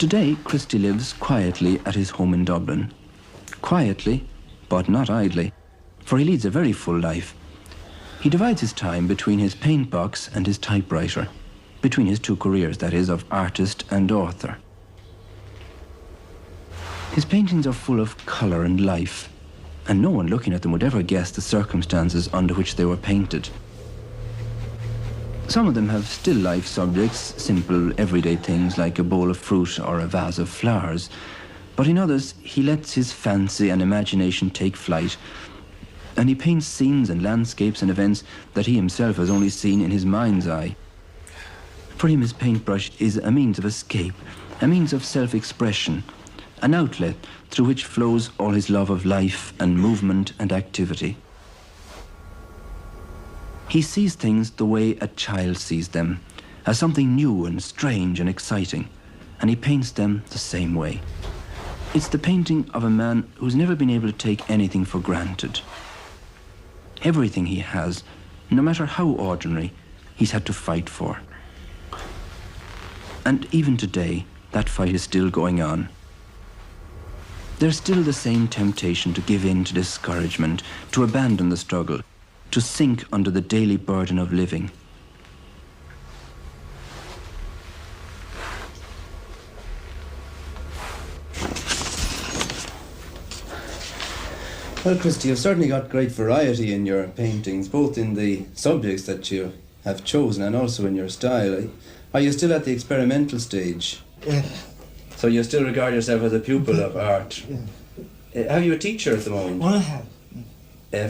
Today, Christy lives quietly at his home in Dublin. Quietly, but not idly, for he leads a very full life. He divides his time between his paint box and his typewriter, between his two careers, that is, of artist and author. His paintings are full of colour and life, and no one looking at them would ever guess the circumstances under which they were painted. Some of them have still life subjects, simple everyday things like a bowl of fruit or a vase of flowers, but in others he lets his fancy and imagination take flight, and he paints scenes and landscapes and events that he himself has only seen in his mind's eye. For him, his paintbrush is a means of escape, a means of self-expression, an outlet through which flows all his love of life and movement and activity. He sees things the way a child sees them, as something new and strange and exciting, and he paints them the same way. It's the painting of a man who's never been able to take anything for granted. Everything he has, no matter how ordinary, he's had to fight for. And even today, that fight is still going on. There's still the same temptation to give in to discouragement, to abandon the struggle, to sink under the daily burden of living. Well, Christy, you've certainly got great variety in your paintings, both in the subjects that you have chosen and also in your style. Are you still at the experimental stage? Yes. So you still regard yourself as a pupil of art? Yeah. Have you a teacher at the moment? Well, I have.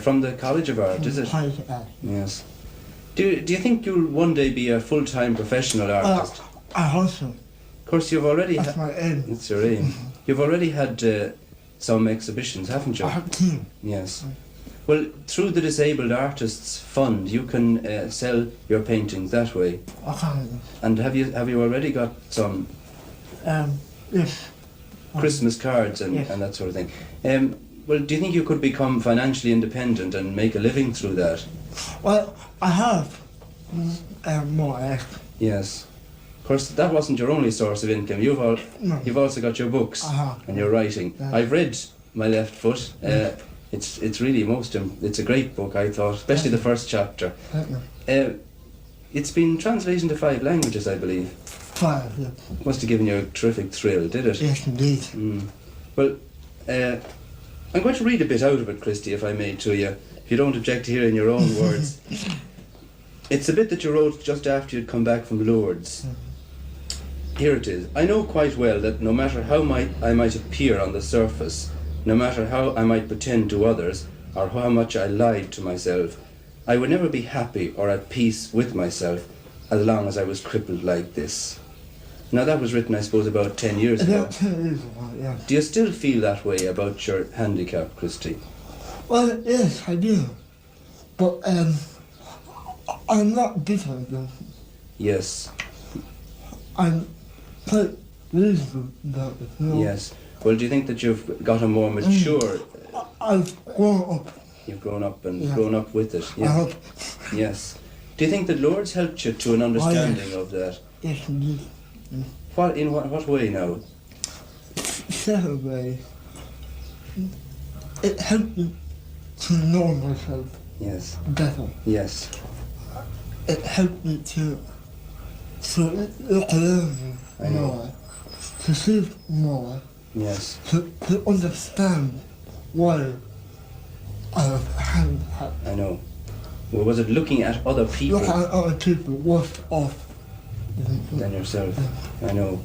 From the College of Art, is it? College of Art. Yes. Do you think you'll one day be a full-time professional artist? I hope so. Of course, you've already... That's my aim. It's your aim. You've already had some exhibitions, haven't you? I have two. Yes. Well, through the Disabled Artists Fund, you can sell your paintings that way. Okay. And have you already got some Yes. Christmas cards and, Yes. and that sort of thing? Well, do you think you could become financially independent and make a living through that? Well, I have more or less. Yes. Of course, that wasn't your only source of income. No. You've also got your books and your writing. Yeah. I've read My Left Foot. It's really it's a great book, I thought, especially the first chapter. It's been translated into 5 languages, I believe. 5, yeah. Must have given you a terrific thrill, did it? Yes, indeed. Mm. Well, I'm going to read a bit out of it, Christy, if I may, to you, if you don't object to hearing your own words. It's a bit that you wrote just after you'd come back from Lourdes. Here it is. I know quite well that no matter how I might appear on the surface, no matter how I might pretend to others, or how much I lied to myself, I would never be happy or at peace with myself as long as I was crippled like this. Now that was written, I suppose, about 10 years ago. About 10 years ago, yeah. Do you still feel that way about your handicap, Christy? Well, yes, I do. But I'm not bitter though. Yes. I'm quite reasonable about it, you know? Yes. Well, do you think that you've got a more mature... I've grown up. You've grown up and grown up with it. I Yeah. hope. Yes. Do you think that Lourdes helped you to an understanding of that? Yes, indeed. In what way now? Several ways. It helped me to know myself Yes. better. Yes. It helped me to look around I know. more, to see more, Yes. to understand why I have handicap. I know. Well, was it looking at other people Look at other people worse off than yourself? I know.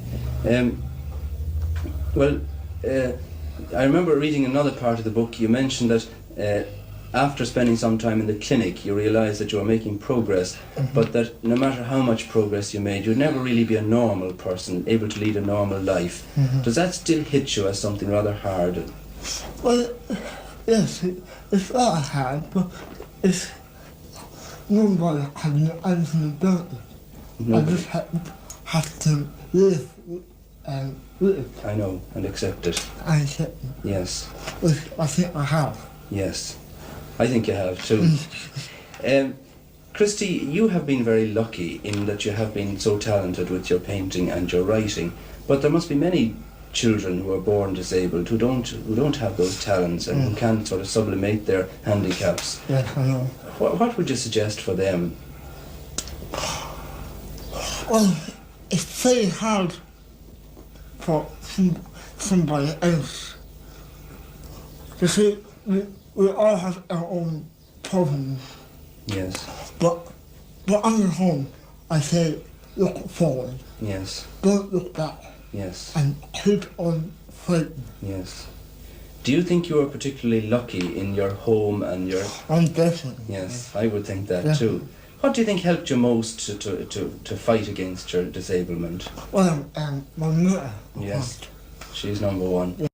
Well, I remember reading another part of the book. You mentioned that after spending some time in the clinic, you realised that you were making progress, but that no matter how much progress you made, you'd never really be a normal person, able to lead a normal life. Does that still hit you as something rather hard? Well, yes, it's not hard, but it's nobody can do anything about it. Nobody. I just have to live with it I know, and accept it. and accept it, Yes, which I think I have. yes. I think you have too. Christy, you have been very lucky in that you have been so talented with your painting and your writing, But there must be many children who are born disabled who don't have those talents and who can't sort of sublimate their handicaps. Yes, I know. What would you suggest for them? Well, it's very hard for somebody else. You see, we all have our own problems, Yes, but on your home, I say look forward, yes, don't look back, yes, and keep on fighting. yes. Do you think you are particularly lucky in your home and your... I'm definitely. Yes, I would think that Definitely. too. What do you think helped you most to fight against your disablement? Well, my mother. Yes, she's number one.